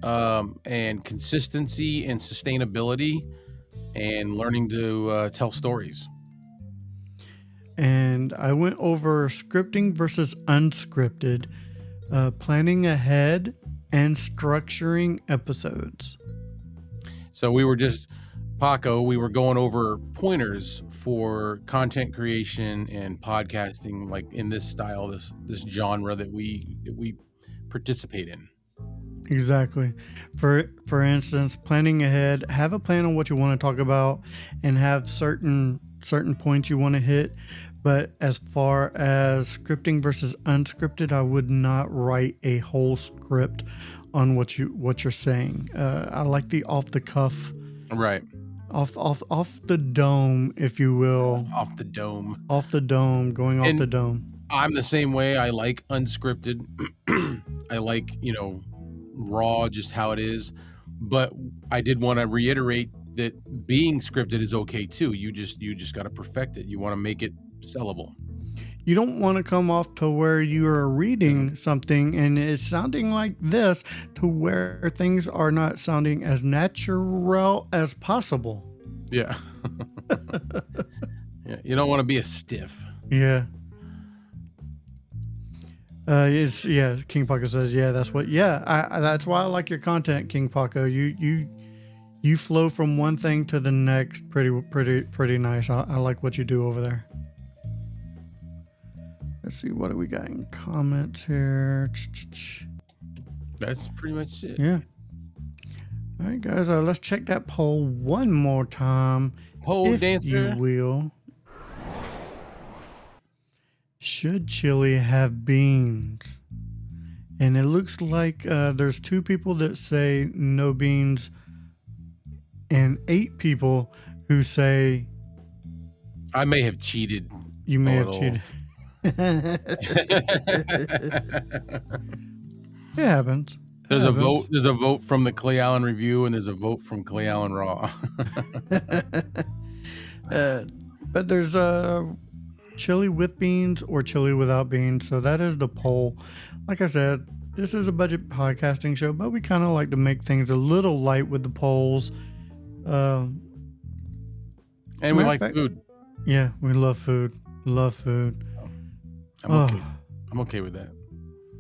and consistency and sustainability, and learning to tell stories. And I went over scripting versus unscripted, planning ahead, and structuring episodes. So we were just, Paco, we were going over pointers for content creation and podcasting, like in this style, this genre that we participate in. Exactly. For instance, planning ahead, have a plan on what you want to talk about, and have certain points you want to hit. But as far as scripting versus unscripted, I would not write a whole script on what you're saying. I like the off the cuff, right? Off the dome, if you will. Off the dome, going off the dome. I'm the same way. I like unscripted. I like, raw, just how it is. But I did want to reiterate that being scripted is okay too. You just got to perfect it. You want to make it sellable. You don't want to come off to where you are reading something and it's sounding like this, to where things are not sounding as natural as possible. Yeah. Yeah. You don't want to be a stiff. Yeah. King Paco says, that's why I like your content, King Paco. You flow from one thing to the next pretty nice. I like what you do over there. Let's see, what do we got in comments here? That's pretty much it. Yeah. All right, guys, let's check that poll one more time. Poll dancer, you will. Should chili have beans? And it looks like there's 2 people that say no beans, and 8 people who say. I may have cheated. You may have cheated. It happens. There's a vote. There's a vote from the Clay Allen Review, and there's a vote from Clay Allen Raw. But there's chili with beans or chili without beans. So that is the poll. Like I said, this is a budget podcasting show, but we kind of like to make things a little light with the polls. And we like food. Yeah, we love food. Love food. I'm okay with that.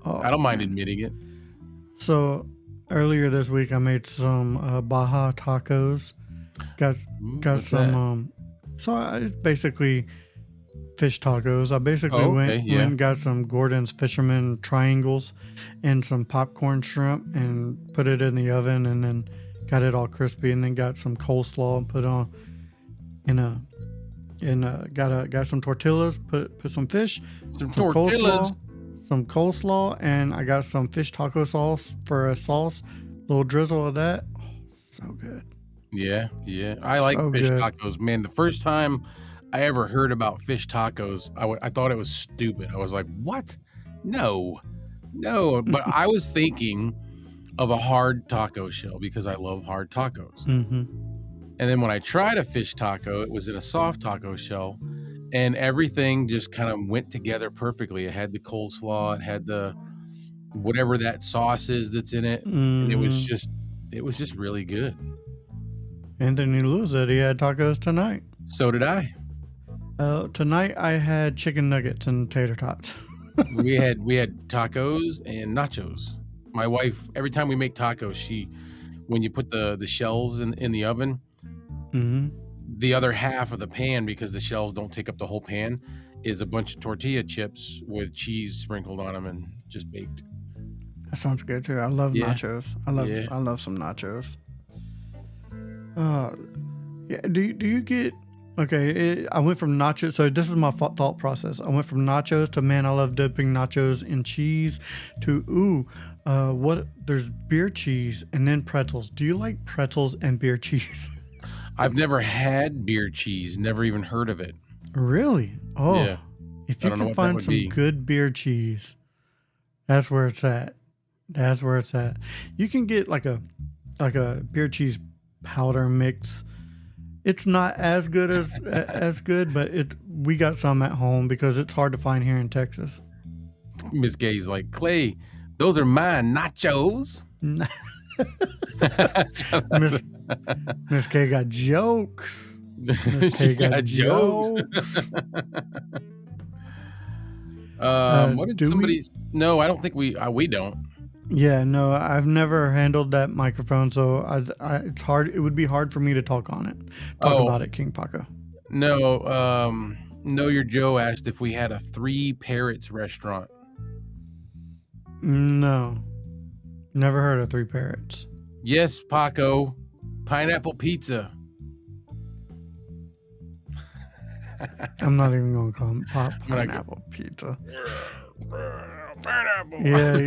I don't mind admitting it. So earlier this week, I made some Baja tacos. Got some. It's basically fish tacos. I basically went and got some Gordon's Fisherman triangles and some popcorn shrimp and put it in the oven, and then got it all crispy, and then got some coleslaw and put on got some tortillas, put some fish, some coleslaw, and I got some fish taco sauce for a sauce, little drizzle of that. Oh, so good. Yeah. I like fish tacos, man. The first time I ever heard about fish tacos, I thought it was stupid. I was like, what? No. But I was thinking of a hard taco shell because I love hard tacos. Mm-hmm. And then when I tried a fish taco, it was in a soft taco shell, and everything just kind of went together perfectly. It had the coleslaw, it had the whatever that sauce is that's in it. And it was just really good. Anthony Lewis said he had tacos tonight. So did I. Tonight I had chicken nuggets and tater tots. we had tacos and nachos. My wife, every time we make tacos, when you put the shells in the oven, Hmm. the other half of the pan, because the shells don't take up the whole pan, is a bunch of tortilla chips with cheese sprinkled on them and just baked. That sounds good too. I love Yeah. nachos. Yeah. I love some nachos. Yeah. Do you get? Okay, I went from nachos. So this is my thought process. I went from nachos to, man, I love dipping nachos in cheese, to what? There's beer cheese and then pretzels. Do you like pretzels and beer cheese? I've never had beer cheese, never even heard of it. Really? Oh, Yeah. if I you don't know can what that find would some be. good beer cheese, that's where it's at. That's where it's at. You can get like a beer cheese powder mix. It's not as good as good, but we got some at home because it's hard to find here in Texas. Miss Gay's like, Clay, those are my nachos. Miss Miss K got jokes. Miss K She got got jokes. jokes. What did do we? somebody's? No, I don't think we don't. Yeah, no, I've never handled that microphone, so it's hard. It would be hard for me to talk about it, King Paco. No. Know Your Joe asked if we had a 3 Parrots restaurant. No, never heard of 3 Parrots. Yes, Paco. Pineapple pizza. I'm not even gonna call him like- pineapple pizza. Pineapple. Yeah,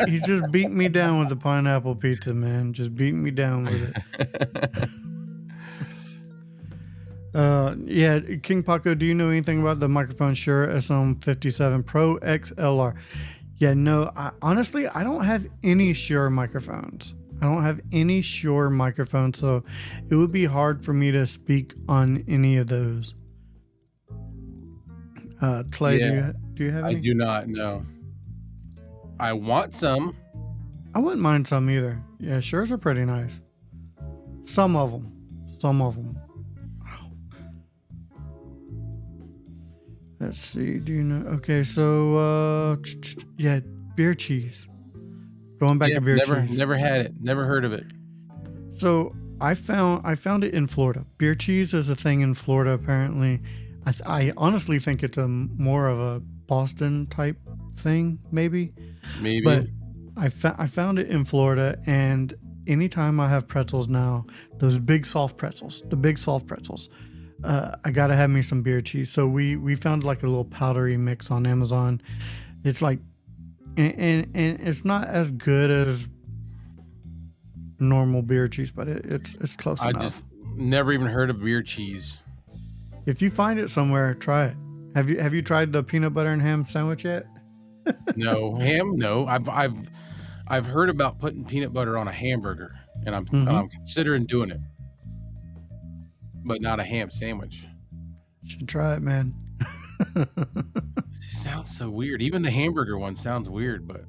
he just beat me down with the pineapple pizza, man. Just beat me down with it. Yeah, King Paco, do you know anything about the microphone Shure SM57 Pro XLR? Yeah, no, honestly, I don't have any Shure microphones. So it would be hard for me to speak on any of those. Clay, Yeah. do you have any? I do not know. I want some. I wouldn't mind some either. Yeah, Shures are pretty nice. Some of them. Let's see. Do you know? Okay, so yeah, beer cheese. Going back to beer cheese. Never had it. Never heard of it. So I found it in Florida. Beer cheese is a thing in Florida apparently. I honestly think it's more of a Boston type thing, maybe. But I found it in Florida, and anytime I have pretzels now, those big soft pretzels, I gotta have me some beer cheese. So we found like a little powdery mix on Amazon. It's like, and it's not as good as normal beer cheese, but it's close enough. I just never even heard of beer cheese. If you find it somewhere, try it. Have you tried the peanut butter and ham sandwich yet? No ham. No, I've heard about putting peanut butter on a hamburger, and I'm considering doing it, but not a ham sandwich. You should try it, man. It just sounds so weird. Even the hamburger one sounds weird, but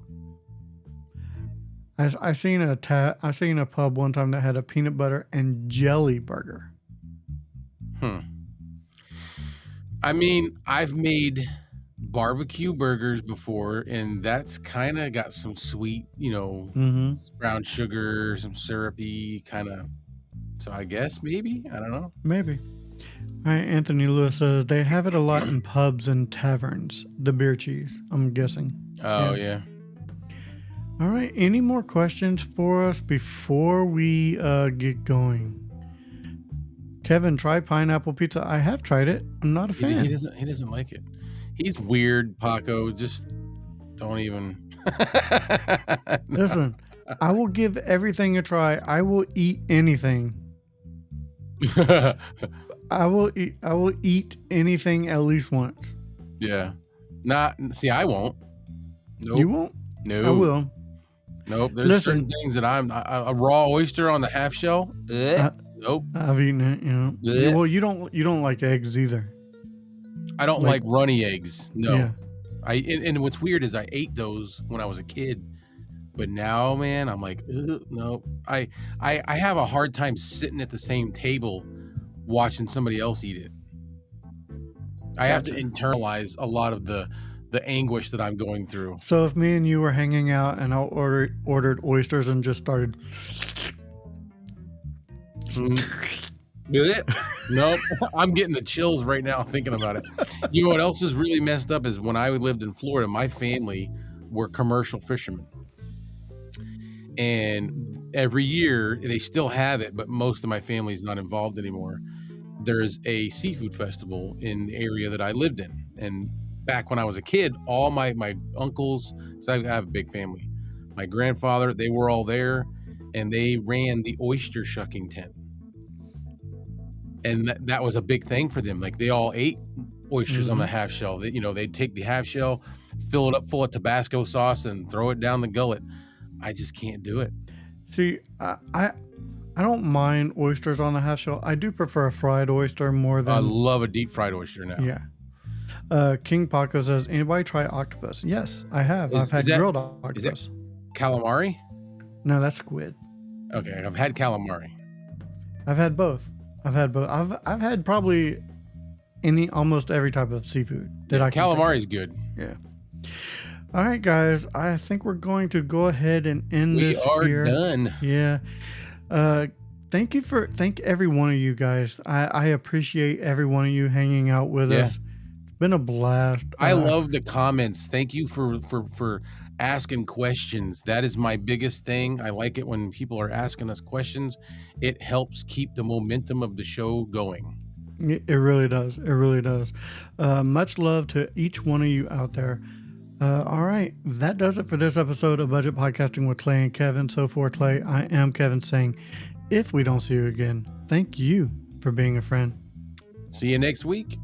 I seen a pub one time that had a peanut butter and jelly burger. I mean, I've made barbecue burgers before, and that's kind of got some sweet, brown sugar, some syrupy kind of. So I guess maybe, I don't know. Maybe. All right, Anthony Lewis says they have it a lot in pubs and taverns. The beer cheese, I'm guessing. Oh yeah. All right. Any more questions for us before we get going? Kevin, try pineapple pizza. I have tried it. I'm not a fan. He doesn't like it. He's weird, Paco. Just don't even. Listen, I will give everything a try. I will eat anything. I will eat anything at least once. Yeah. See, I won't. Nope. You won't? No. I will. Nope. There's certain things that a raw oyster on the half shell. Nope. I've eaten it, Yeah. Well, you don't like eggs either. I don't like runny eggs. No. Yeah. And what's weird is I ate those when I was a kid, but now, man, I'm like, no. I have a hard time sitting at the same table watching somebody else eat it. I have to internalize a lot of the the anguish that I'm going through. So if me and you were hanging out and I ordered oysters and just started. Did it? Nope. I'm getting the chills right now thinking about it. You know what else is really messed up is when I lived in Florida, my family were commercial fishermen. And every year, they still have it, but most of my family is not involved anymore. There's a seafood festival in the area that I lived in. And back when I was a kid, all my uncles, so I have a big family, my grandfather, they were all there, and they ran the oyster shucking tent. And that was a big thing for them. Like, they all ate oysters on the half shell. They'd take the half shell, fill it up full of Tabasco sauce, and throw it down the gullet. I just can't do it. See, I don't mind oysters on the half shell. I do prefer a fried oyster more than. I love a deep fried oyster now. Yeah. King Paco says, anybody try octopus? Yes, I have. I've had grilled octopus. Is that calamari? No, that's squid. Okay, I've had calamari. I've had both. I've had probably almost every type of seafood that I can. Calamari is good. Yeah. All right, guys. I think we're going to go ahead and end this here. We are done. Yeah. Thank every one of you guys. I appreciate every one of you hanging out with us. It's been a blast. I love the comments. Thank you for asking questions. That is my biggest thing. I like it when people are asking us questions. It helps keep the momentum of the show going. It really does. It really does. Much love to each one of you out there. All right. That does it for this episode of Budget Podcasting with Clay and Kevin. So for Clay, I am Kevin saying, if we don't see you again, thank you for being a friend. See you next week.